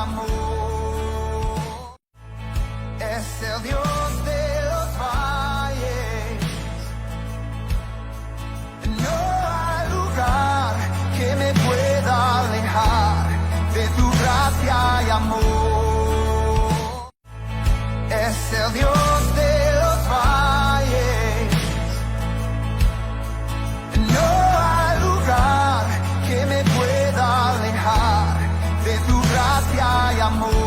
amor. Es el Dios de los valles. No hay lugar que me pueda alejar de tu gracia y amor. Es el Dios de los valles. No hay lugar que me pueda alejar de tu gracia y amor.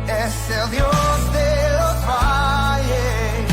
Es el Dios de los valles.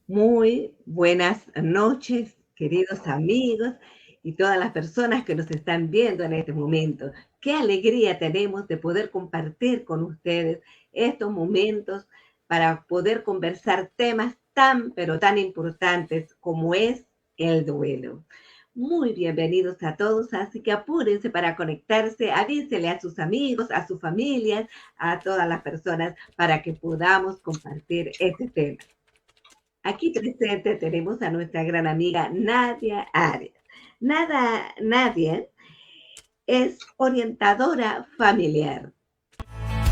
Muy buenas noches, queridos amigos y todas las personas que nos están viendo en este momento. Qué alegría tenemos de poder compartir con ustedes estos momentos para poder conversar temas tan, pero tan importantes como es el duelo. Muy bienvenidos a todos, así que apúrense para conectarse, avísele a sus amigos, a sus familias, a todas las personas para que podamos compartir este tema. Aquí presente tenemos a nuestra gran amiga Nadia Arias. Nadia es orientadora familiar,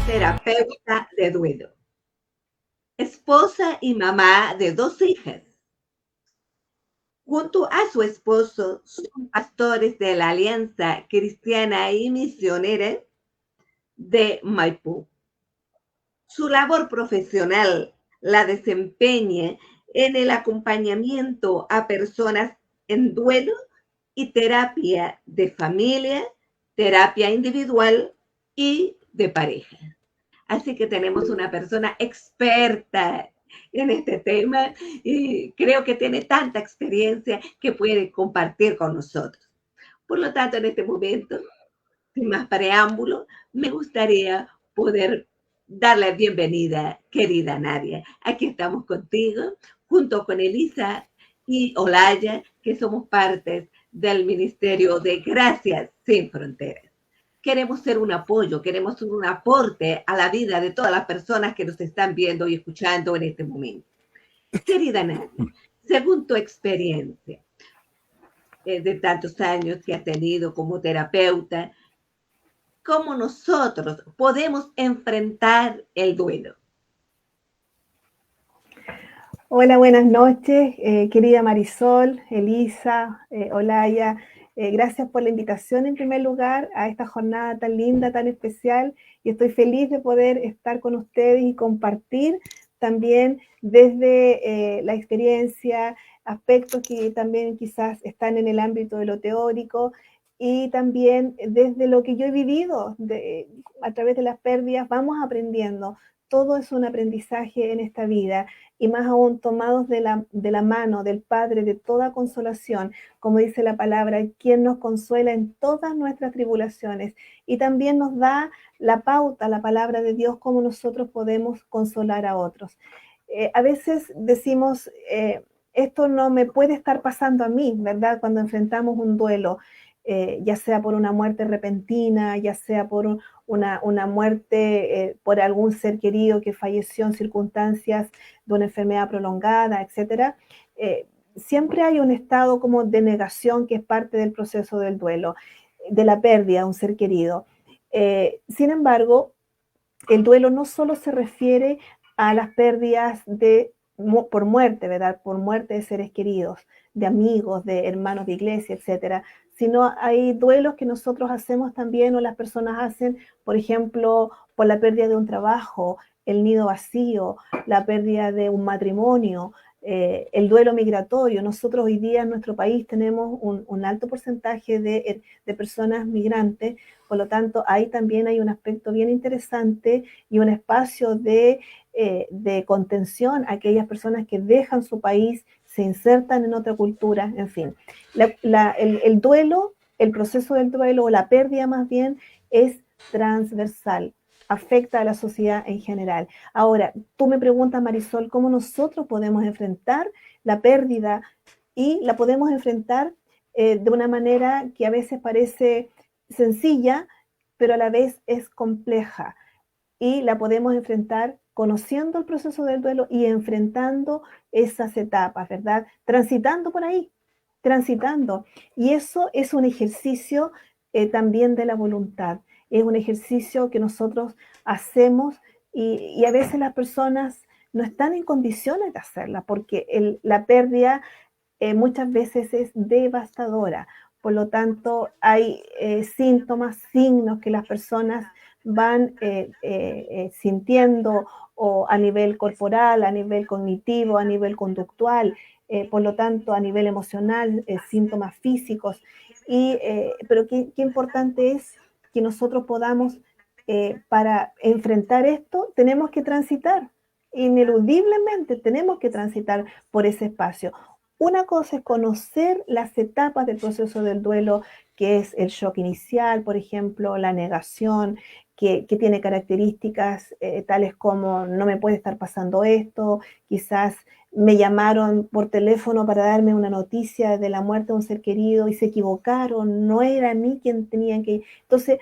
terapeuta de duelo, esposa y mamá de 2 hijas. Junto a su esposo, son pastores de la Alianza Cristiana y Misionera de Maipú. Su labor profesional la desempeña en el acompañamiento a personas en duelo y terapia de familia, terapia individual y de pareja. Así que tenemos una persona experta en este tema y creo que tiene tanta experiencia que puede compartir con nosotros. Por lo tanto, en este momento, sin más preámbulo, me gustaría poder darle bienvenida, querida Nadia. Aquí estamos contigo, junto con Elisa y Olaya, que somos partes del Ministerio de Gracias Sin Fronteras. Queremos ser un apoyo, queremos ser un aporte a la vida de todas las personas que nos están viendo y escuchando en este momento. Querida Nadia, según tu experiencia de tantos años que has tenido como terapeuta, ¿cómo nosotros podemos enfrentar el duelo? Hola, buenas noches, querida Marisol, Elisa, Olaya. Gracias por la invitación en primer lugar a esta jornada tan linda, tan especial, y estoy feliz de poder estar con ustedes y compartir también desde la experiencia, aspectos que también quizás están en el ámbito de lo teórico y también desde lo que yo he vivido a través de las pérdidas. Vamos aprendiendo. Todo es un aprendizaje en esta vida, y más aún tomados de la mano del Padre de toda consolación, como dice la palabra, quien nos consuela en todas nuestras tribulaciones, y también nos da la pauta, la palabra de Dios, cómo nosotros podemos consolar a otros. A veces decimos, esto no me puede estar pasando a mí, ¿verdad? Cuando enfrentamos un duelo, ya sea por una muerte repentina, ya sea por una muerte por algún ser querido que falleció en circunstancias de una enfermedad prolongada, etc. Siempre hay un estado como de negación que es parte del proceso del duelo, de la pérdida de un ser querido. Sin embargo, el duelo no solo se refiere a las pérdidas por muerte, ¿verdad? Por muerte de seres queridos, de amigos, de hermanos de iglesia, etcétera, sino hay duelos que nosotros hacemos también, o las personas hacen, por ejemplo, por la pérdida de un trabajo, el nido vacío, la pérdida de un matrimonio, el duelo migratorio. Nosotros hoy día en nuestro país tenemos un alto porcentaje de personas migrantes, por lo tanto ahí también hay un aspecto bien interesante y un espacio de contención a aquellas personas que dejan su país, se insertan en otra cultura, en fin. El duelo, el proceso del duelo, o la pérdida más bien, es transversal, afecta a la sociedad en general. Ahora, tú me preguntas, Marisol, ¿cómo nosotros podemos enfrentar la pérdida? Y la podemos enfrentar de una manera que a veces parece sencilla, pero a la vez es compleja. y la podemos enfrentar conociendo el proceso del duelo y enfrentando esas etapas, ¿verdad? Transitando por ahí, transitando. Y eso es un ejercicio también de la voluntad. Es un ejercicio que nosotros hacemos y a veces las personas no están en condiciones de hacerla porque la pérdida muchas veces es devastadora. Por lo tanto, hay síntomas, signos que las personas van sintiendo o a nivel corporal, a nivel cognitivo, a nivel conductual, por lo tanto, a nivel emocional, síntomas físicos. Pero qué importante es que nosotros podamos, para enfrentar esto, tenemos que transitar, ineludiblemente tenemos que transitar por ese espacio. Una cosa es conocer las etapas del proceso del duelo, que es el shock inicial, por ejemplo, la negación, que tiene características tales como no me puede estar pasando esto, quizás me llamaron por teléfono para darme una noticia de la muerte de un ser querido y se equivocaron, no era a mí quien tenía que... Entonces,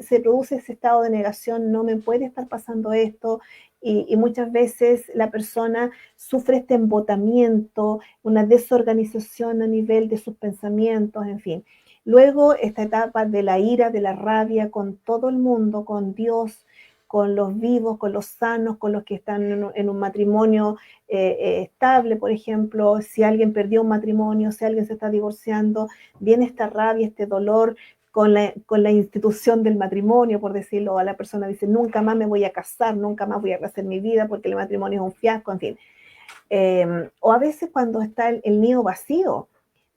se produce ese estado de negación, no me puede estar pasando esto, y muchas veces la persona sufre este embotamiento, una desorganización a nivel de sus pensamientos, en fin. Luego, esta etapa de la ira, de la rabia con todo el mundo, con Dios, con los vivos, con los sanos, con los que están en un matrimonio estable, por ejemplo, si alguien perdió un matrimonio, si alguien se está divorciando, viene esta rabia, este dolor con la institución del matrimonio, por decirlo, a la persona dice, nunca más me voy a casar, nunca más voy a rehacer mi vida porque el matrimonio es un fiasco, en fin. O a veces cuando está el nido vacío,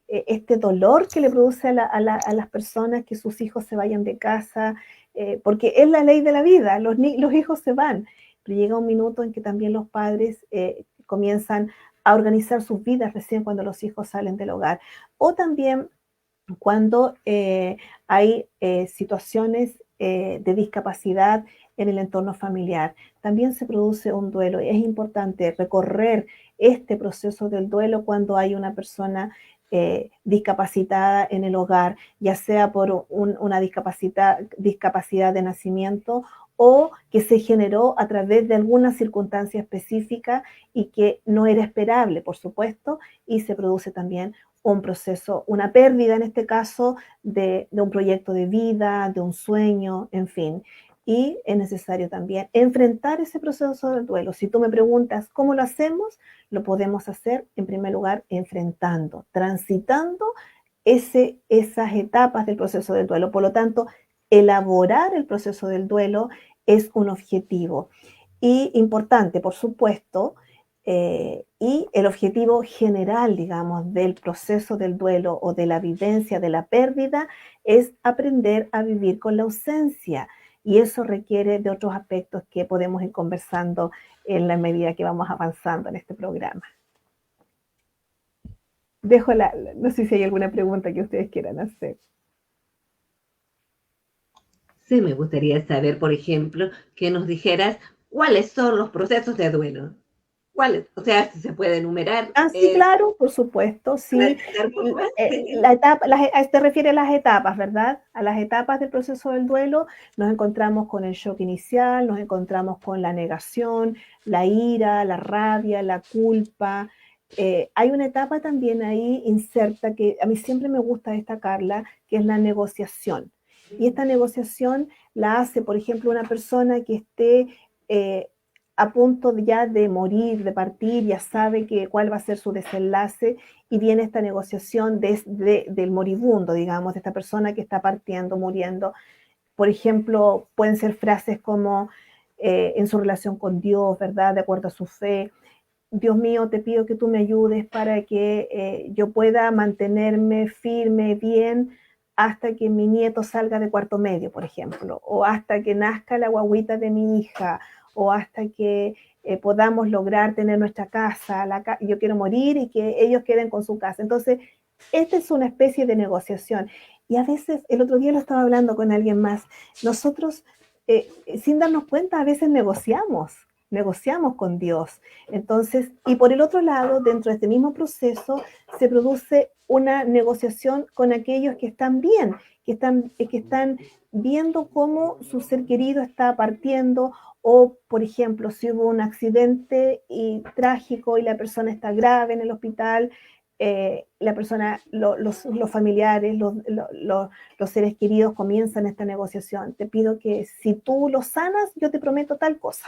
este dolor que le produce a las personas que sus hijos se vayan de casa, porque es la ley de la vida, los hijos se van, pero llega un minuto en que también los padres comienzan a organizar sus vidas recién cuando los hijos salen del hogar. O también cuando hay situaciones de discapacidad en el entorno familiar. También se produce un duelo. Es importante recorrer este proceso del duelo cuando hay una persona discapacitada en el hogar, ya sea por una discapacidad de nacimiento o que se generó a través de alguna circunstancia específica y que no era esperable, por supuesto, y se produce también un proceso, una pérdida en este caso de un proyecto de vida, de un sueño, en fin. Y es necesario también enfrentar ese proceso del duelo. Si tú me preguntas cómo lo hacemos, lo podemos hacer en primer lugar enfrentando, transitando esas etapas del proceso del duelo. Por lo tanto, elaborar el proceso del duelo es un objetivo. Y importante, por supuesto, y el objetivo general, digamos, del proceso del duelo o de la vivencia de la pérdida es aprender a vivir con la ausencia. Y eso requiere de otros aspectos que podemos ir conversando en la medida que vamos avanzando en este programa. No sé si hay alguna pregunta que ustedes quieran hacer. Sí, me gustaría saber, por ejemplo, que nos dijeras cuáles son los procesos de duelo. ¿Cuáles? O sea, si se puede enumerar. Sí, claro, por supuesto, sí. La etapa, te refieres a las etapas, ¿verdad? A las etapas del proceso del duelo nos encontramos con el shock inicial, nos encontramos con la negación, la ira, la rabia, la culpa. Hay una etapa también ahí inserta que a mí siempre me gusta destacarla, que es la negociación. Y esta negociación la hace, por ejemplo, una persona que esté a punto ya de morir, de partir, ya sabe cuál va a ser su desenlace y viene esta negociación del moribundo, digamos, de esta persona que está partiendo, muriendo. Por ejemplo, pueden ser frases como en su relación con Dios, ¿verdad? De acuerdo a su fe. Dios mío, te pido que tú me ayudes para que yo pueda mantenerme firme, bien, hasta que mi nieto salga de cuarto medio, por ejemplo, o hasta que nazca la guagüita de mi hija, o hasta que podamos lograr tener nuestra casa, yo quiero morir y que ellos queden con su casa. Entonces, esta es una especie de negociación. Y a veces, el otro día lo estaba hablando con alguien más, nosotros, sin darnos cuenta, a veces negociamos con Dios. Entonces, y por el otro lado, dentro de este mismo proceso, se produce una negociación con aquellos que están bien, que están viendo cómo su ser querido está partiendo, o por ejemplo, si hubo un accidente trágico y la persona está grave en el hospital, la persona, los familiares, los seres queridos comienzan esta negociación. Te pido que si tú lo sanas, yo te prometo tal cosa.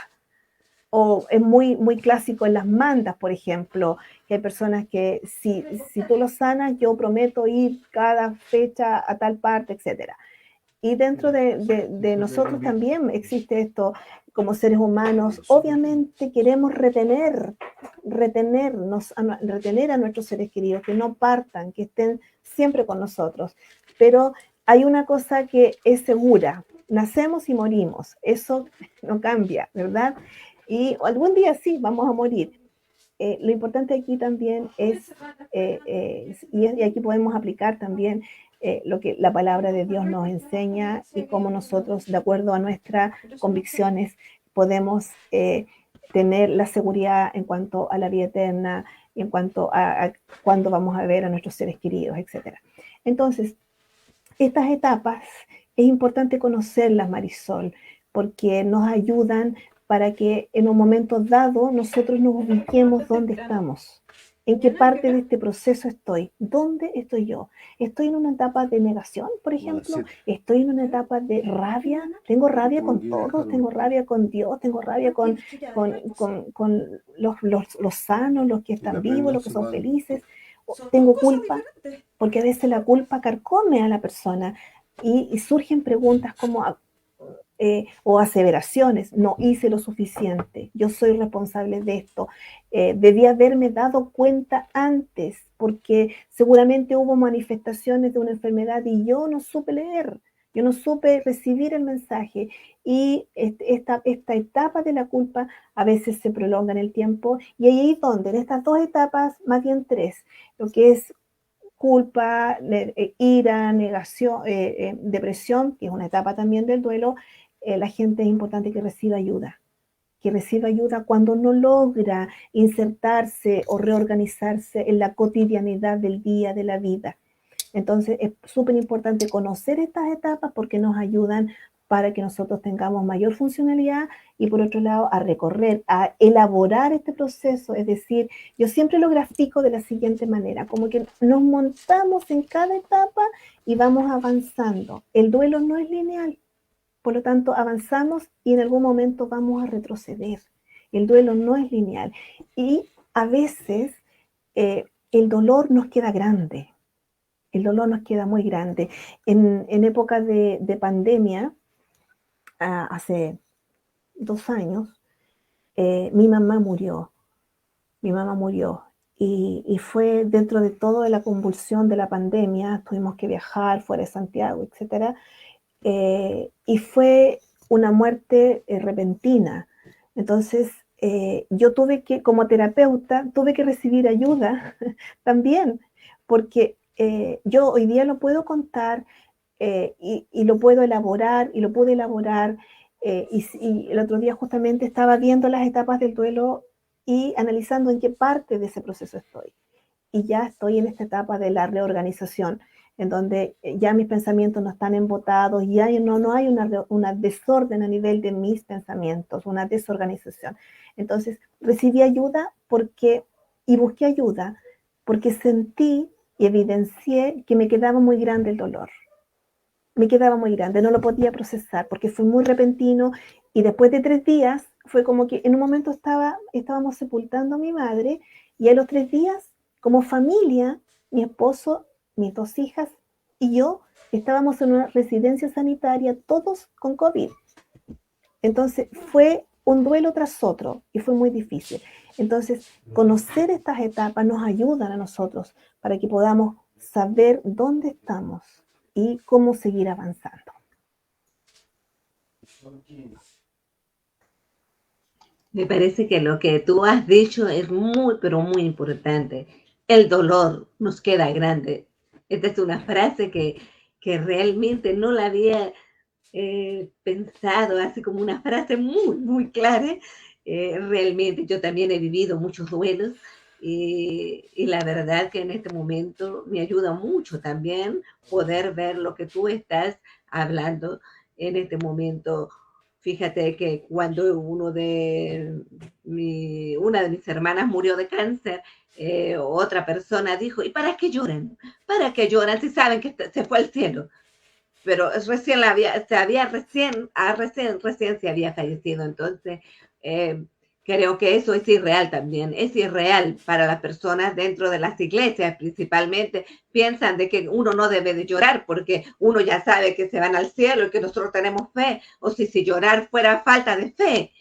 O es muy, muy clásico en las mandas, por ejemplo, que hay personas que si tú lo sanas, yo prometo ir cada fecha a tal parte, etcétera. Y dentro de nosotros también existe esto como seres humanos. Obviamente queremos retener a nuestros seres queridos, que no partan, que estén siempre con nosotros. Pero hay una cosa que es segura: nacemos y morimos. Eso no cambia, ¿verdad? Y algún día sí vamos a morir. Lo importante aquí también es, y aquí podemos aplicar también lo que la palabra de Dios nos enseña y cómo nosotros, de acuerdo a nuestras convicciones, podemos tener la seguridad en cuanto a la vida eterna, en cuanto a cuándo vamos a ver a nuestros seres queridos, etc. Entonces, estas etapas es importante conocerlas, Marisol, porque nos ayudan para que en un momento dado nosotros nos ubiquemos dónde estamos, en qué parte de este proceso estoy, dónde estoy yo. ¿Estoy en una etapa de negación, por ejemplo? ¿Estoy en una etapa de rabia? ¿Tengo rabia con todos? ¿Tengo rabia con Dios? ¿Tengo rabia con los sanos, los que están vivos, los que son felices? ¿Tengo culpa? Porque a veces la culpa carcome a la persona y surgen preguntas como o aseveraciones: no hice lo suficiente, yo soy responsable de esto, debí haberme dado cuenta antes, porque seguramente hubo manifestaciones de una enfermedad y yo no supe leer, yo no supe recibir el mensaje. Y esta etapa de la culpa a veces se prolonga en el tiempo, y ahí es donde, en estas dos etapas, más bien tres, lo que es culpa, ira, negación, depresión, que es una etapa también del duelo, la gente es importante que reciba ayuda cuando no logra insertarse o reorganizarse en la cotidianidad del día de la vida. Entonces es súper importante conocer estas etapas porque nos ayudan para que nosotros tengamos mayor funcionalidad y, por otro lado, a recorrer, a elaborar este proceso. Es decir, yo siempre lo grafico de la siguiente manera: como que nos montamos en cada etapa y vamos avanzando. El duelo no es lineal, por lo tanto avanzamos y en algún momento vamos a retroceder. El duelo no es lineal y a veces el dolor nos queda grande. El dolor nos queda muy grande. En época de pandemia, hace 2 años, mi mamá murió. Y fue dentro de toda la convulsión de la pandemia. Tuvimos que viajar fuera de Santiago, etc. Y fue una muerte repentina. Entonces, yo tuve que, como terapeuta, tuve que recibir ayuda también, porque yo hoy día lo puedo contar y lo puedo elaborar, y lo pude elaborar. Y el otro día justamente estaba viendo las etapas del duelo y analizando en qué parte de ese proceso estoy. Y ya estoy en esta etapa de la reorganización, en donde ya mis pensamientos no están embotados, ya no hay una desorden a nivel de mis pensamientos, una desorganización. Entonces recibí ayuda y busqué ayuda porque sentí y evidencié que me quedaba muy grande el dolor. Me quedaba muy grande, no lo podía procesar porque fue muy repentino, y después de 3 días fue como que en un momento estábamos sepultando a mi madre, y a los 3 días, como familia, mi esposo, mis 2 hijas y yo estábamos en una residencia sanitaria, todos con COVID. Entonces fue un duelo tras otro y fue muy difícil. Entonces, conocer estas etapas nos ayudan a nosotros para que podamos saber dónde estamos y cómo seguir avanzando. Me parece que lo que tú has dicho es muy, pero muy importante. El dolor nos queda grande. Esta es una frase que realmente no la había pensado, así como una frase muy, muy clara. Realmente yo también he vivido muchos duelos y la verdad que en este momento me ayuda mucho también poder ver lo que tú estás hablando en este momento. Fíjate que cuando una de mis hermanas murió de cáncer, otra persona dijo, ¿y para qué lloran? ¿Para qué lloran si saben que se fue al cielo? Pero recién se había fallecido, entonces eh, creo que eso es irreal también, es irreal para las personas dentro de las iglesias principalmente, piensan de que uno no debe de llorar porque uno ya sabe que se van al cielo y que nosotros tenemos fe, o si llorar fuera falta de fe,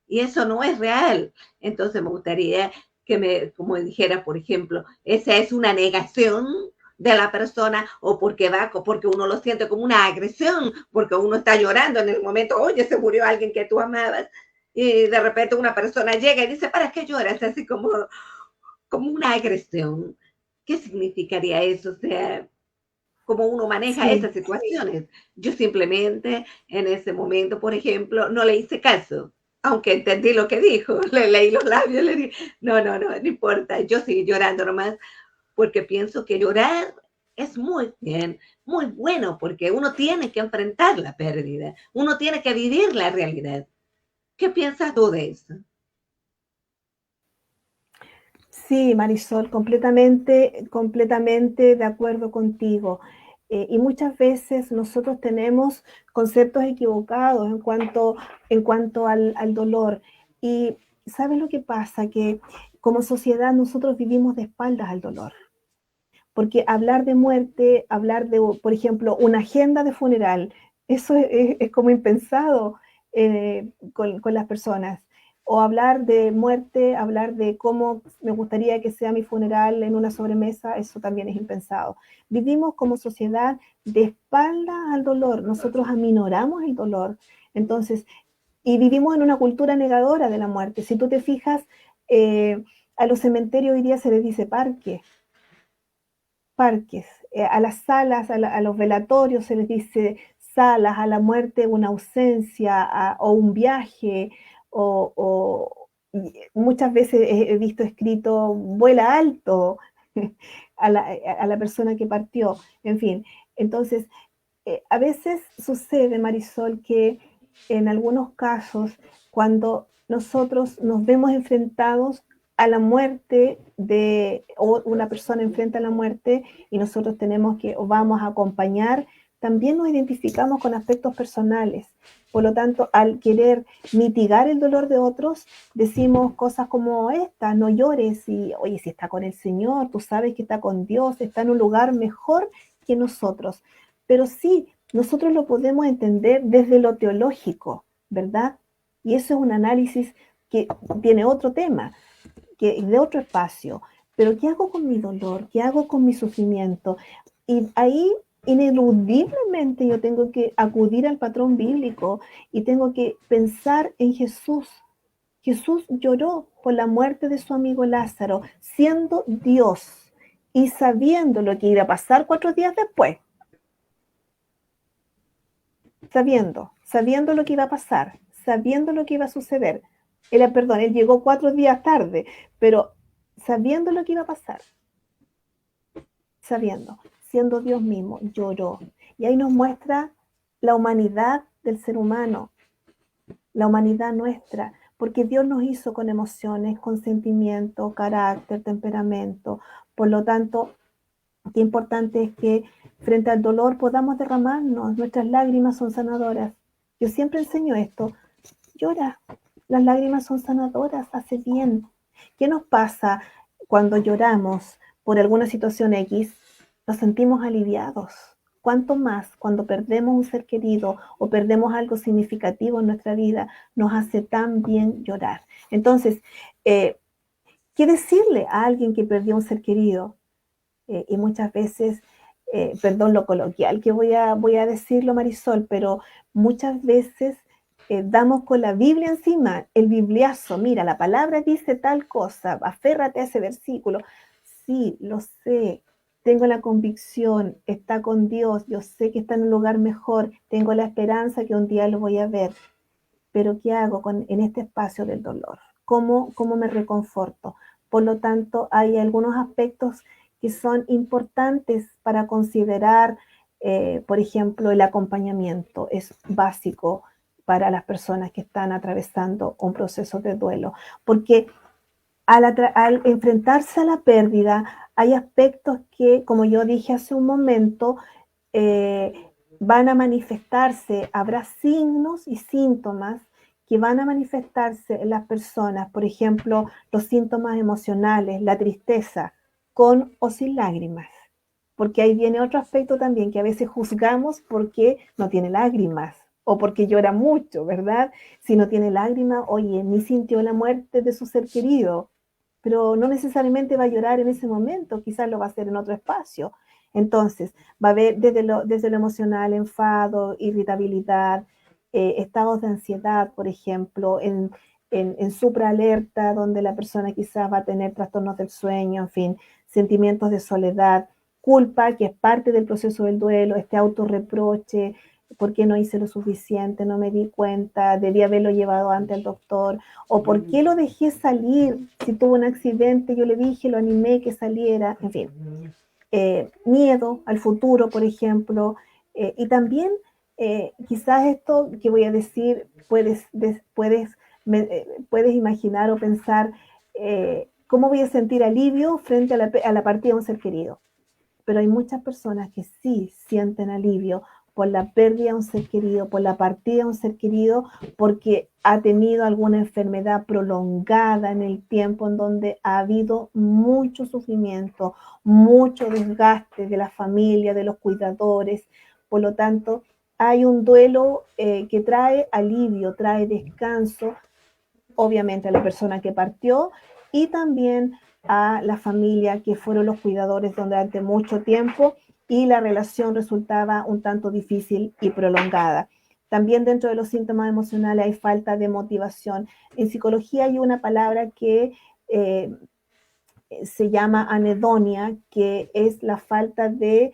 y eso no es real. Entonces me gustaría como dijera, por ejemplo, esa es una negación de la persona o porque uno lo siente como una agresión, porque uno está llorando en el momento, oye, se murió alguien que tú amabas, y de repente una persona llega y dice, ¿para qué lloras? Así como una agresión. ¿Qué significaría eso? O sea, cómo uno maneja Sí, esas situaciones. Yo simplemente en ese momento, por ejemplo, no le hice caso, aunque entendí lo que dijo, le leí los labios, le dije, no importa, yo seguí llorando nomás, porque pienso que llorar es muy bien, muy bueno, porque uno tiene que enfrentar la pérdida, uno tiene que vivir la realidad. ¿Qué piensas tú de eso? sí, Marisol, completamente, completamente de acuerdo contigo. Y muchas veces nosotros tenemos conceptos equivocados en cuanto al dolor. Y ¿sabes lo que pasa? Que como sociedad nosotros vivimos de espaldas al dolor. Porque hablar de muerte, hablar de, por ejemplo, una agenda de funeral, eso es como impensado con las personas. O hablar de muerte, hablar de cómo me gustaría que sea mi funeral en una sobremesa, eso también es impensado. Vivimos como sociedad de espalda al dolor, nosotros aminoramos el dolor. Entonces, y vivimos en una cultura negadora de la muerte. Si tú te fijas, a los cementerios hoy día se les dice parque, parques, a las salas, a los velatorios se les dice salas, a la muerte una ausencia o un viaje, muchas veces he visto escrito vuela alto a la persona que partió, en fin. Entonces, a veces sucede, Marisol, que en algunos casos, cuando nosotros nos vemos enfrentados a la muerte o una persona enfrenta a la muerte y nosotros tenemos que, o vamos a acompañar, también nos identificamos con aspectos personales. Por lo tanto, al querer mitigar el dolor de otros, decimos cosas como esta, no llores, y oye, si está con el Señor, tú sabes que está con Dios, está en un lugar mejor que nosotros. Pero sí, nosotros lo podemos entender desde lo teológico, ¿verdad? Y eso es un análisis que tiene otro tema, que de otro espacio. Pero ¿qué hago con mi dolor? ¿Qué hago con mi sufrimiento? Y ahí ineludiblemente yo tengo que acudir al patrón bíblico y tengo que pensar en Jesús. Jesús lloró por la muerte de su amigo Lázaro, siendo Dios y sabiendo lo que iba a pasar 4 días después. Sabiendo lo que iba a pasar, sabiendo lo que iba a suceder. Él llegó 4 días tarde, pero sabiendo lo que iba a pasar, siendo Dios mismo, lloró. Y ahí nos muestra la humanidad del ser humano, la humanidad nuestra, porque Dios nos hizo con emociones, con sentimiento, carácter, temperamento. Por lo tanto, qué importante es que frente al dolor podamos derramarnos, nuestras lágrimas son sanadoras. Yo siempre enseño esto, llora, las lágrimas son sanadoras, hace bien. ¿Qué nos pasa cuando lloramos por alguna situación X? Nos sentimos aliviados. ¿Cuánto más cuando perdemos un ser querido o perdemos algo significativo en nuestra vida, nos hace tan bien llorar? Entonces, ¿qué decirle a alguien que perdió un ser querido? Y muchas veces, perdón lo coloquial que voy a decirlo, Marisol, pero muchas veces damos con la Biblia encima, el bibliazo, mira, la palabra dice tal cosa, aférrate a ese versículo. Sí, lo sé, tengo la convicción, está con Dios, yo sé que está en un lugar mejor, tengo la esperanza que un día lo voy a ver, pero ¿qué hago en este espacio del dolor? ¿Cómo me reconforto? Por lo tanto, hay algunos aspectos que son importantes para considerar, por ejemplo, el acompañamiento es básico para las personas que están atravesando un proceso de duelo, porque al enfrentarse a la pérdida, hay aspectos que, como yo dije hace un momento, eh, van a manifestarse, habrá signos y síntomas que van a manifestarse en las personas, por ejemplo, los síntomas emocionales, la tristeza, con o sin lágrimas. Porque ahí viene otro aspecto también, que a veces juzgamos porque no tiene lágrimas o porque llora mucho, ¿verdad? Si no tiene lágrimas, oye, ni sintió la muerte de su ser querido, pero no necesariamente va a llorar en ese momento, quizás lo va a hacer en otro espacio. Entonces, va a haber desde lo emocional, enfado, irritabilidad, estados de ansiedad, por ejemplo, en supraalerta, donde la persona quizás va a tener trastornos del sueño, en fin, sentimientos de soledad, culpa, que es parte del proceso del duelo, este autorreproche, ¿por qué no hice lo suficiente? No me di cuenta, debí haberlo llevado antes al doctor, o por qué lo dejé salir, si tuvo un accidente, yo le dije, lo animé que saliera, en fin. Miedo al futuro, por ejemplo, y también quizás esto que voy a decir, puedes imaginar o pensar cómo voy a sentir alivio frente a la partida de un ser querido. Pero hay muchas personas que sí sienten alivio por la pérdida de un ser querido, por la partida de un ser querido, porque ha tenido alguna enfermedad prolongada en el tiempo en donde ha habido mucho sufrimiento, mucho desgaste de la familia, de los cuidadores. Por lo tanto, hay un duelo que trae alivio, trae descanso, obviamente a la persona que partió y también a la familia que fueron los cuidadores durante mucho tiempo y la relación resultaba un tanto difícil y prolongada. También dentro de los síntomas emocionales hay falta de motivación. En psicología hay una palabra que se llama anedonia, que es la falta de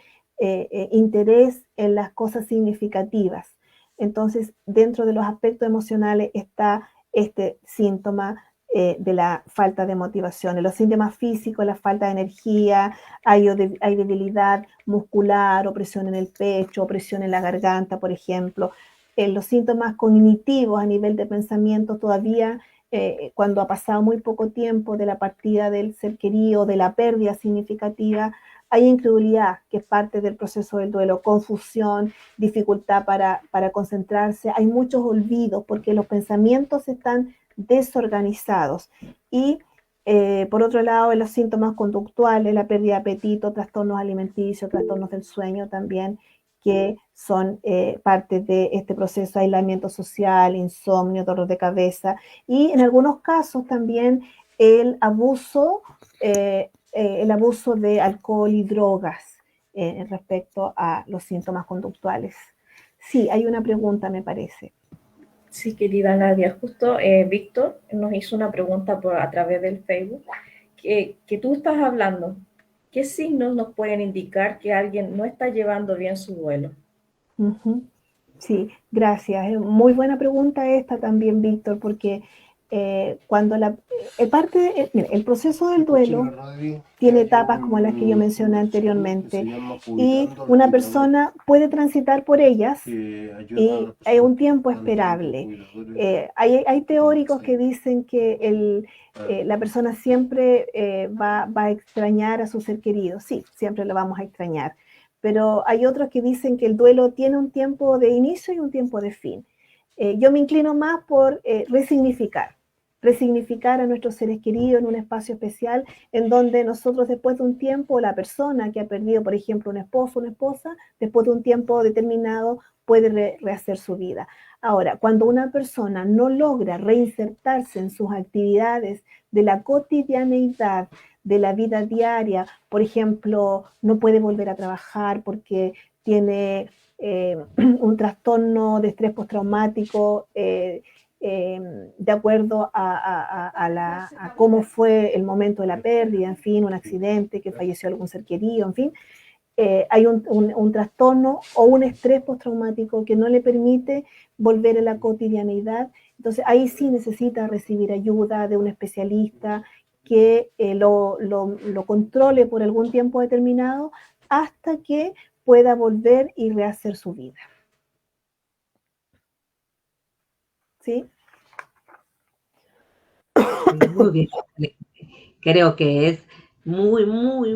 interés en las cosas significativas. Entonces, dentro de los aspectos emocionales está este síntoma de la falta de motivación. En los síntomas físicos, la falta de energía, hay debilidad muscular, opresión en el pecho, opresión en la garganta, por ejemplo. En los síntomas cognitivos a nivel de pensamiento todavía cuando ha pasado muy poco tiempo de la partida del ser querido, de la pérdida significativa, hay incredulidad, que es parte del proceso del duelo, confusión, dificultad para concentrarse, hay muchos olvidos porque los pensamientos están desorganizados. Y por otro lado, en los síntomas conductuales, la pérdida de apetito, trastornos alimenticios, trastornos del sueño también, que son parte de este proceso de aislamiento social, insomnio, dolor de cabeza y en algunos casos también el abuso de alcohol y drogas respecto a los síntomas conductuales. Sí, hay una pregunta, me parece. Sí, querida Nadia, justo Víctor nos hizo una pregunta a través del Facebook que tú estás hablando. ¿Qué signos nos pueden indicar que alguien no está llevando bien su duelo? Uh-huh. Sí, gracias. Es muy buena pregunta esta también, Víctor, porque cuando el proceso del duelo tiene etapas como las que yo mencioné anteriormente y una persona puede transitar por ellas y hay un tiempo esperable. Hay teóricos que dicen que la persona siempre va a extrañar a su ser querido. Sí, siempre lo vamos a extrañar. Pero hay otros que dicen que el duelo tiene un tiempo de inicio y un tiempo de fin. Yo me inclino más por resignificar a nuestros seres queridos en un espacio especial en donde nosotros después de un tiempo, la persona que ha perdido, por ejemplo, un esposo o una esposa, después de un tiempo determinado puede rehacer su vida. Ahora, cuando una persona no logra reinsertarse en sus actividades de la cotidianeidad, de la vida diaria, por ejemplo, no puede volver a trabajar porque tiene un trastorno de estrés postraumático de acuerdo a cómo fue el momento de la pérdida, en fin, un accidente, que falleció algún ser querido, en fin, hay un trastorno o un estrés postraumático que no le permite volver a la cotidianeidad. Entonces ahí sí necesita recibir ayuda de un especialista que lo controle por algún tiempo determinado hasta que pueda volver y rehacer su vida. ¿Sí? Muy bien. Creo que es muy, muy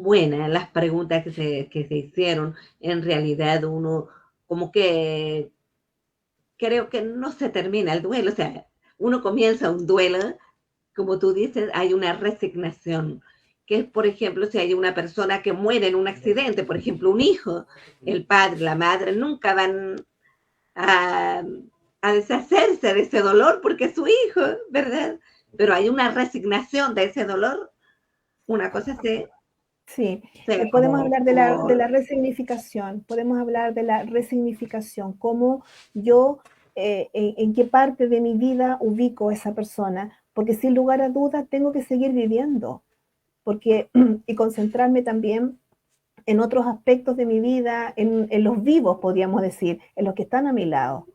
buena las preguntas que se hicieron. En realidad uno como que creo que no se termina el duelo, o sea, uno comienza un duelo, como tú dices, hay una resignación, que es, por ejemplo, si hay una persona que muere en un accidente, por ejemplo, un hijo, el padre, la madre, nunca van a, a deshacerse de ese dolor porque es su hijo, ¿verdad? Pero hay una resignación de ese dolor, una cosa Sí, podemos como, hablar de la resignificación, podemos hablar de la resignificación, cómo yo, en qué parte de mi vida ubico a esa persona, porque sin lugar a dudas tengo que seguir viviendo, porque, y concentrarme también en otros aspectos de mi vida, en los vivos, podríamos decir, en los que están a mi lado.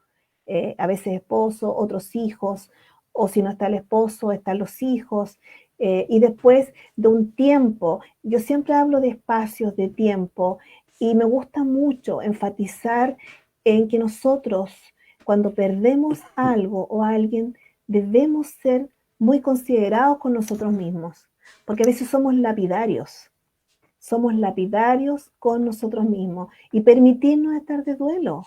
A veces esposo, otros hijos, o si no está el esposo, están los hijos. Y después de un tiempo, yo siempre hablo de espacios de tiempo y me gusta mucho enfatizar en que nosotros, cuando perdemos algo o a alguien, debemos ser muy considerados con nosotros mismos, porque a veces somos lapidarios con nosotros mismos y permitirnos estar de duelo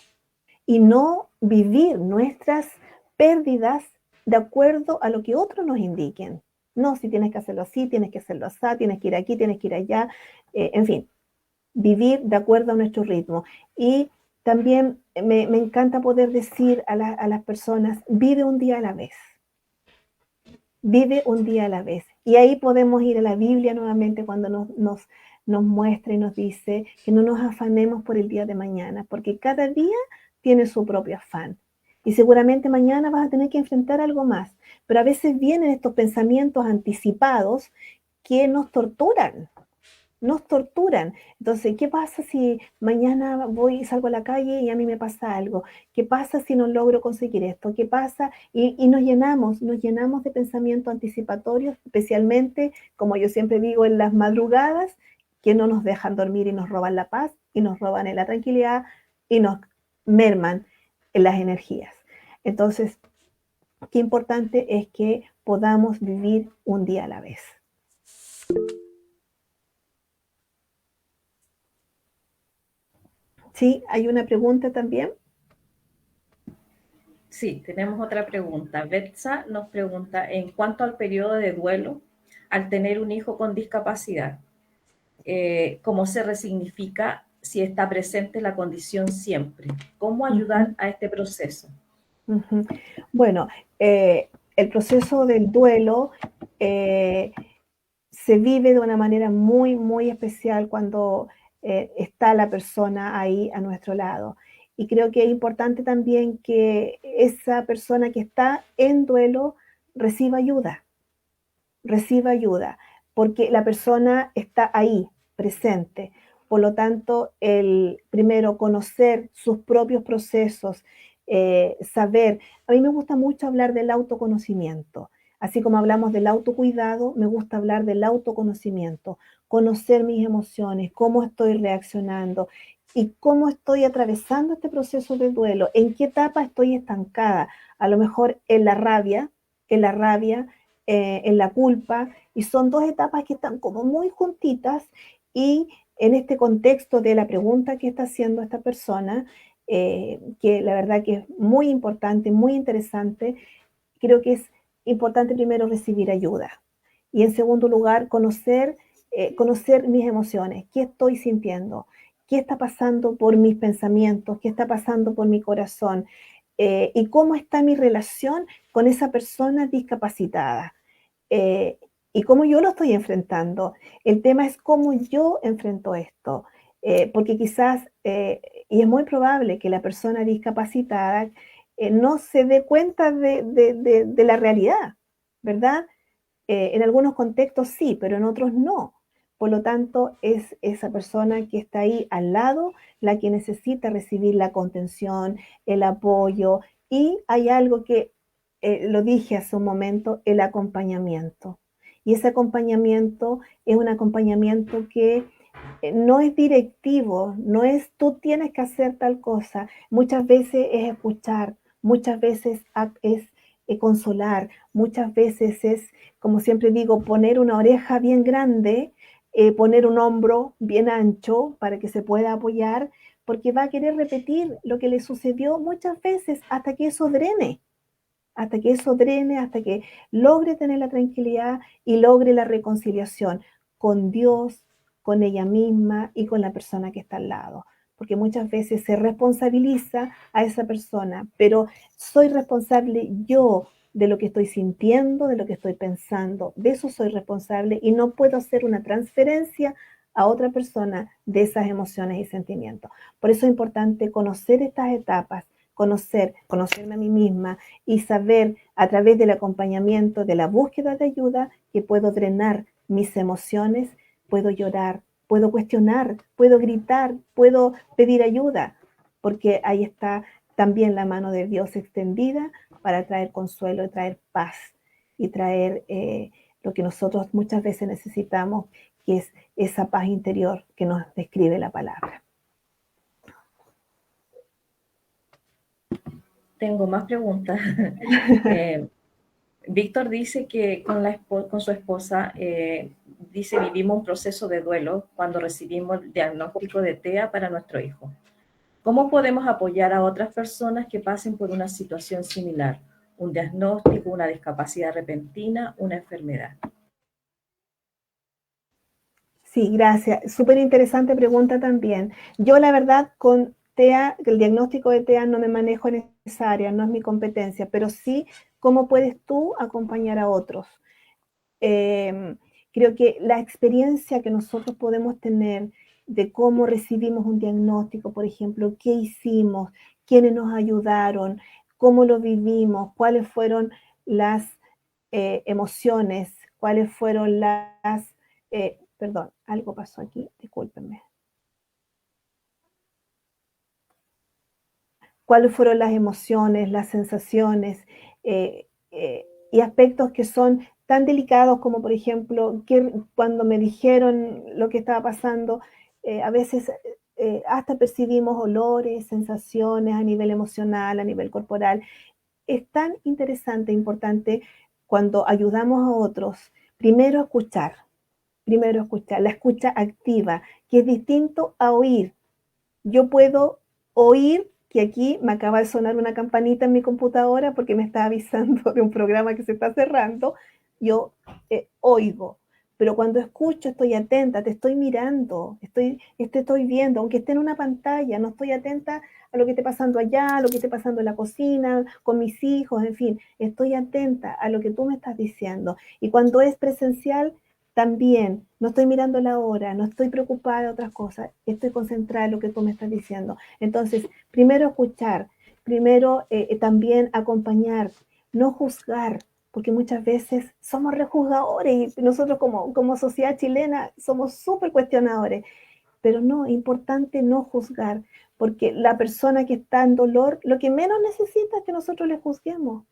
y no vivir nuestras pérdidas de acuerdo a lo que otros nos indiquen. No, si tienes que hacerlo así, tienes que hacerlo así, tienes que ir aquí, tienes que ir allá, en fin, vivir de acuerdo a nuestro ritmo. Y también me encanta poder decir a las personas, vive un día a la vez. Vive un día a la vez. Y ahí podemos ir a la Biblia nuevamente cuando nos muestra y nos dice que no nos afanemos por el día de mañana, porque cada día tiene su propio afán. Y seguramente mañana vas a tener que enfrentar algo más. Pero a veces vienen estos pensamientos anticipados que nos torturan. Nos torturan. Entonces, ¿qué pasa si mañana voy y salgo a la calle y a mí me pasa algo? ¿Qué pasa si no logro conseguir esto? ¿Qué pasa? Y nos llenamos de pensamientos anticipatorios, especialmente, como yo siempre digo, en las madrugadas, que no nos dejan dormir y nos roban la paz y nos roban en la tranquilidad y nos merman en las energías. Entonces, qué importante es que podamos vivir un día a la vez. Sí, hay una pregunta también. Sí, tenemos otra pregunta. Betsa nos pregunta, en cuanto al periodo de duelo, al tener un hijo con discapacidad, ¿cómo se resignifica si está presente la condición siempre? ¿Cómo ayudar a este proceso? Uh-huh. Bueno, el proceso del duelo se vive de una manera muy, muy especial cuando está la persona ahí a nuestro lado. Y creo que es importante también que esa persona que está en duelo reciba ayuda, porque la persona está ahí, presente. Por lo tanto, el primero conocer sus propios procesos, saber, a mí me gusta mucho hablar del autoconocimiento. Así como hablamos del autocuidado, me gusta hablar del autoconocimiento, conocer mis emociones, cómo estoy reaccionando y cómo estoy atravesando este proceso de duelo, en qué etapa estoy estancada, a lo mejor en la rabia, en la culpa, y son dos etapas que están como muy juntitas y en este contexto de la pregunta que está haciendo esta persona, que la verdad que es muy importante, muy interesante, creo que es importante primero recibir ayuda y en segundo lugar conocer mis emociones, qué estoy sintiendo, qué está pasando por mis pensamientos, qué está pasando por mi corazón y cómo está mi relación con esa persona discapacitada eh, y cómo yo lo estoy enfrentando. El tema es cómo yo enfrento esto, porque quizás, y es muy probable que la persona discapacitada no se dé cuenta de la realidad, ¿verdad? En algunos contextos sí, pero en otros no. Por lo tanto, es esa persona que está ahí al lado la que necesita recibir la contención, el apoyo y hay algo que lo dije hace un momento, el acompañamiento. Y ese acompañamiento es un acompañamiento que no es directivo, no es tú tienes que hacer tal cosa. Muchas veces es escuchar, muchas veces es consolar, muchas veces es, como siempre digo, poner una oreja bien grande, poner un hombro bien ancho para que se pueda apoyar, porque va a querer repetir lo que le sucedió muchas veces hasta que eso drene, hasta que logre tener la tranquilidad y logre la reconciliación con Dios, con ella misma y con la persona que está al lado. Porque muchas veces se responsabiliza a esa persona, pero soy responsable yo de lo que estoy sintiendo, de lo que estoy pensando, de eso soy responsable y no puedo hacer una transferencia a otra persona de esas emociones y sentimientos. Por eso es importante conocer estas etapas, conocerme a mí misma y saber a través del acompañamiento, de la búsqueda de ayuda, que puedo drenar mis emociones, puedo llorar, puedo cuestionar, puedo gritar, puedo pedir ayuda, porque ahí está también la mano de Dios extendida para traer consuelo, traer paz y traer lo que nosotros muchas veces necesitamos, que es esa paz interior que nos describe la palabra. Tengo más preguntas. Víctor dice que con su esposa, dice, vivimos un proceso de duelo cuando recibimos el diagnóstico de TEA para nuestro hijo. ¿Cómo podemos apoyar a otras personas que pasen por una situación similar? Un diagnóstico, una discapacidad repentina, una enfermedad. Sí, gracias. Súper interesante pregunta también. Yo, la verdad, con TEA, el diagnóstico de TEA no me manejo en esa área, no es mi competencia, pero sí, ¿cómo puedes tú acompañar a otros? Creo que la experiencia que nosotros podemos tener de cómo recibimos un diagnóstico, por ejemplo, qué hicimos, quiénes nos ayudaron, cómo lo vivimos, cuáles fueron las emociones, cuáles fueron las... perdón, algo pasó aquí, discúlpenme. Cuáles fueron las emociones, las sensaciones y aspectos que son tan delicados como, por ejemplo, que cuando me dijeron lo que estaba pasando, a veces hasta percibimos olores, sensaciones a nivel emocional, a nivel corporal. Es tan interesante, importante cuando ayudamos a otros, primero escuchar, la escucha activa, que es distinto a oír. Yo puedo oír que aquí me acaba de sonar una campanita en mi computadora porque me está avisando de un programa que se está cerrando. Yo oigo, pero cuando escucho estoy atenta, te estoy mirando, te estoy viendo, aunque esté en una pantalla, no estoy atenta a lo que esté pasando allá, a lo que esté pasando en la cocina, con mis hijos, en fin, estoy atenta a lo que tú me estás diciendo. Y cuando es presencial, también, no estoy mirando la hora, no estoy preocupada de otras cosas, estoy concentrada en lo que tú me estás diciendo. Entonces, primero escuchar, primero también acompañar, no juzgar, porque muchas veces somos rejuzgadores y nosotros como sociedad chilena somos súper cuestionadores, pero no, es importante no juzgar, porque la persona que está en dolor, lo que menos necesita es que nosotros le juzguemos.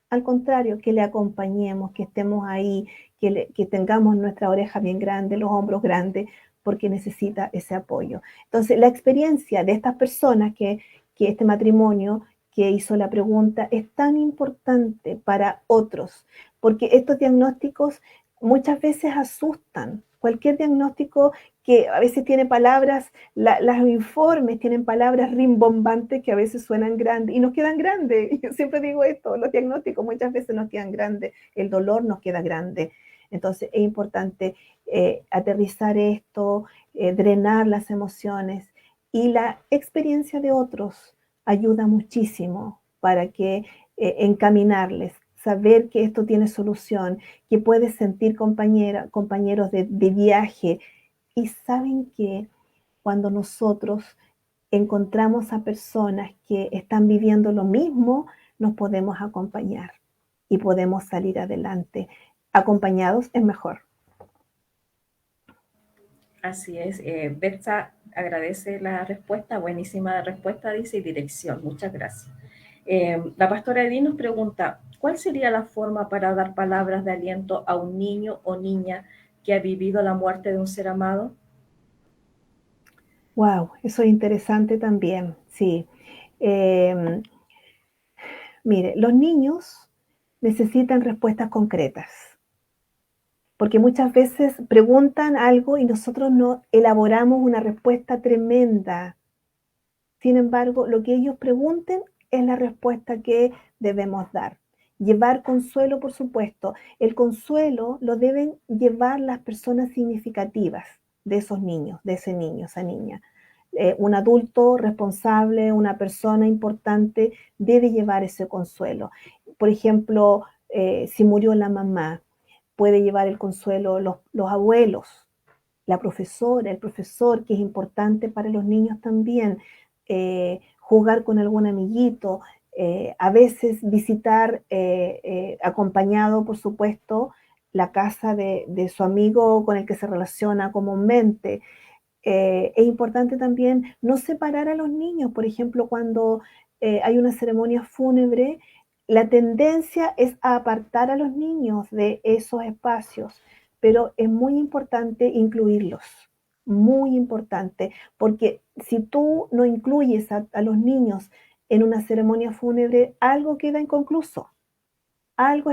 Al contrario, que le acompañemos, que estemos ahí, que tengamos nuestra oreja bien grande, los hombros grandes, porque necesita ese apoyo. Entonces, la experiencia de estas personas que este matrimonio que hizo la pregunta es tan importante para otros, porque estos diagnósticos muchas veces asustan. Cualquier diagnóstico que a veces tiene palabras, los informes tienen palabras rimbombantes que a veces suenan grandes y nos quedan grandes. Yo siempre digo esto, los diagnósticos muchas veces nos quedan grandes, el dolor nos queda grande. Entonces es importante aterrizar esto, drenar las emociones y la experiencia de otros ayuda muchísimo para que encaminarles, saber que esto tiene solución, que puedes sentir compañeros de viaje. Y saben que cuando nosotros encontramos a personas que están viviendo lo mismo, nos podemos acompañar y podemos salir adelante. Acompañados es mejor. Así es. Betsa agradece la respuesta, buenísima respuesta, dice, y dirección. Muchas gracias. La pastora Edith nos pregunta, ¿cuál sería la forma para dar palabras de aliento a un niño o niña que ha vivido la muerte de un ser amado? Wow, eso es interesante también, sí. Em, Mire, los niños necesitan respuestas concretas, porque muchas veces preguntan algo y nosotros no elaboramos una respuesta tremenda. Sin embargo, lo que ellos pregunten es la respuesta que debemos dar. Llevar consuelo, por supuesto. El consuelo lo deben llevar las personas significativas de esos niños, de ese niño, esa niña. Un adulto responsable, una persona importante, debe llevar ese consuelo. Por ejemplo, si murió la mamá, puede llevar el consuelo los abuelos, la profesora, el profesor, que es importante para los niños también, jugar con algún amiguito, a veces visitar acompañado, por supuesto, la casa de su amigo con el que se relaciona comúnmente. Es importante también no separar a los niños, por ejemplo, cuando hay una ceremonia fúnebre, la tendencia es a apartar a los niños de esos espacios, pero es muy importante incluirlos, muy importante, porque si tú no incluyes a los niños en una ceremonia fúnebre, algo queda inconcluso, algo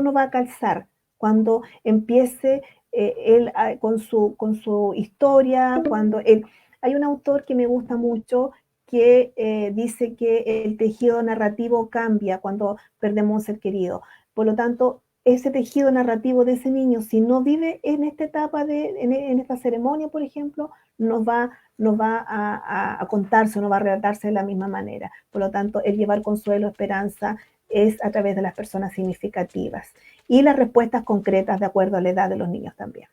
no va a calzar cuando empiece él con su historia, cuando él... Hay un autor que me gusta mucho que dice que el tejido narrativo cambia cuando perdemos un ser querido. Por lo tanto, ese tejido narrativo de ese niño, si no vive en esta etapa, en esta ceremonia, por ejemplo, no va a contarse, no va a relatarse de la misma manera. Por lo tanto, el llevar consuelo, esperanza, es a través de las personas significativas y las respuestas concretas de acuerdo a la edad de los niños también.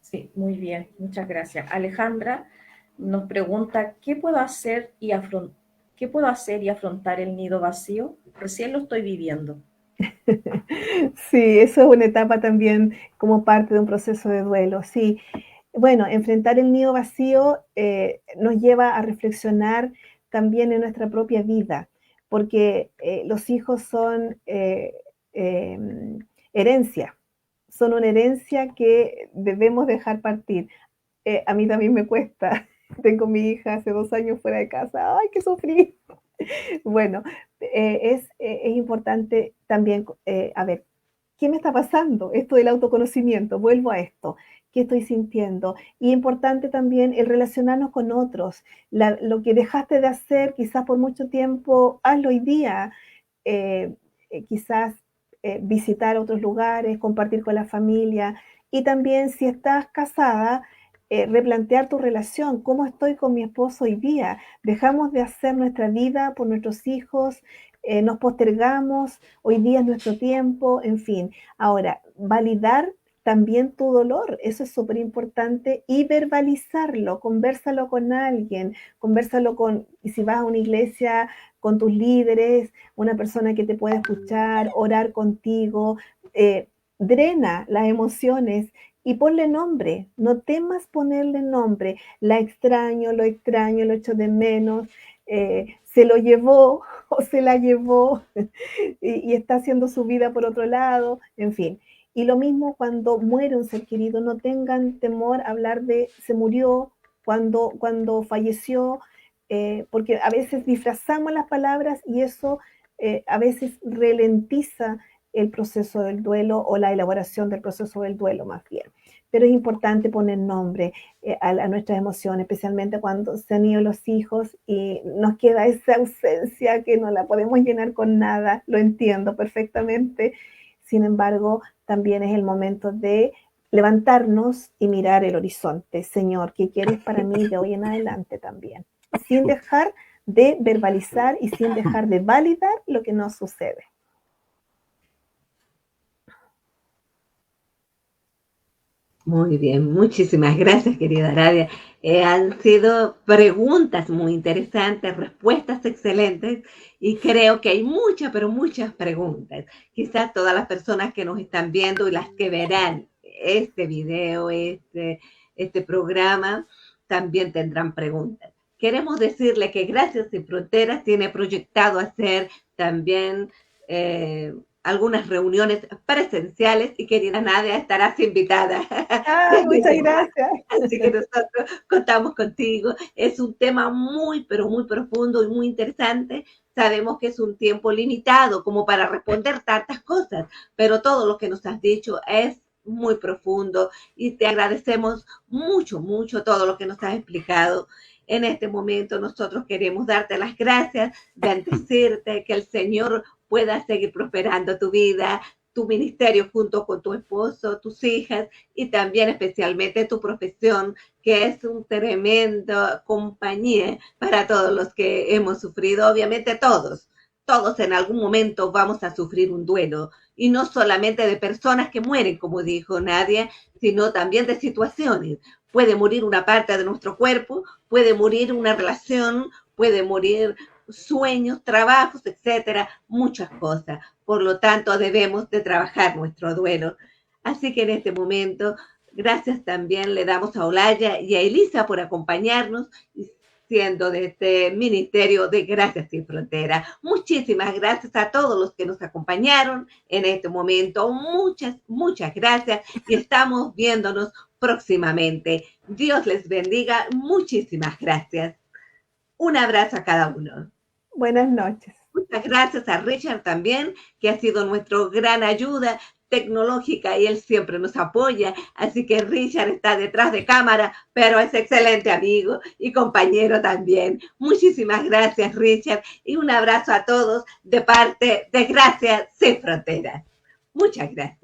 Sí, muy bien, muchas gracias. Alejandra nos pregunta, ¿qué puedo hacer y afrontar el nido vacío? Recién lo estoy viviendo. Sí, eso es una etapa también como parte de un proceso de duelo, sí. Bueno, enfrentar el nido vacío nos lleva a reflexionar también en nuestra propia vida, porque los hijos son herencia, son una herencia que debemos dejar partir. A mí también me cuesta. Tengo mi hija hace 2 años fuera de casa. ¡Ay, qué sufrí! Bueno, es importante también, a ver, ¿qué me está pasando? Esto del autoconocimiento, vuelvo a esto. ¿Qué estoy sintiendo? Y importante también el relacionarnos con otros. Lo que dejaste de hacer quizás por mucho tiempo, hazlo hoy día. Eh, quizás visitar otros lugares, compartir con la familia. Y también si estás casada, replantear tu relación. ¿Cómo estoy con mi esposo hoy día? Dejamos de hacer nuestra vida por nuestros hijos, nos postergamos, hoy día es nuestro tiempo, en fin. Ahora, validar también tu dolor, eso es súper importante, y verbalizarlo, conversalo con alguien, conversalo y si vas a una iglesia, con tus líderes, una persona que te pueda escuchar, orar contigo, drena las emociones y ponle nombre, no temas ponerle nombre, la extraño, lo echo de menos, se lo llevó o se la llevó y está haciendo su vida por otro lado, en fin. Y lo mismo cuando muere un ser querido, no tengan temor a hablar de se murió, cuando falleció, porque a veces disfrazamos las palabras y eso a veces ralentiza el proceso del duelo o la elaboración del proceso del duelo más bien. Pero es importante poner nombre a nuestras emociones, especialmente cuando se han ido los hijos y nos queda esa ausencia que no la podemos llenar con nada, lo entiendo perfectamente. Sin embargo, también es el momento de levantarnos y mirar el horizonte. Señor, ¿qué quieres para mí de hoy en adelante también? Sin dejar de verbalizar y sin dejar de validar lo que nos sucede. Muy bien, muchísimas gracias, querida Aradia. Han sido preguntas muy interesantes, respuestas excelentes y creo que hay muchas, pero muchas preguntas. Quizás todas las personas que nos están viendo y las que verán este video, este programa, también tendrán preguntas. queremos decirle que Gracias Sin Fronteras tiene proyectado hacer también algunas reuniones presenciales y querida Nadia, estarás invitada. Ay, muchas gracias. Así que nosotros contamos contigo. Es un tema muy, pero muy profundo y muy interesante. Sabemos que es un tiempo limitado como para responder tantas cosas, pero todo lo que nos has dicho es muy profundo y te agradecemos mucho, mucho todo lo que nos has explicado. En este momento nosotros queremos darte las gracias, bendecirte, que el Señor pueda seguir prosperando tu vida, tu ministerio junto con tu esposo, tus hijas y también especialmente tu profesión, que es un tremendo compañía para todos los que hemos sufrido, obviamente todos en algún momento vamos a sufrir un duelo, y no solamente de personas que mueren, como dijo Nadia, sino también de situaciones. Puede morir una parte de nuestro cuerpo, puede morir una relación, puede morir sueños, trabajos, etcétera, muchas cosas. Por lo tanto, debemos de trabajar nuestro duelo. Así que en este momento, gracias también le damos a Olaya y a Elisa por acompañarnos, siendo de este Ministerio de Gracias Sin Frontera. Muchísimas gracias a todos los que nos acompañaron en este momento. Muchas, muchas gracias y estamos viéndonos próximamente. Dios les bendiga. Muchísimas gracias. Un abrazo a cada uno. Buenas noches. Muchas gracias a Richard también, que ha sido nuestro gran ayuda tecnológica y él siempre nos apoya. Así que Richard está detrás de cámara, pero es excelente amigo y compañero también. Muchísimas gracias, Richard, y un abrazo a todos de parte de Gracias Sin Fronteras. Muchas gracias.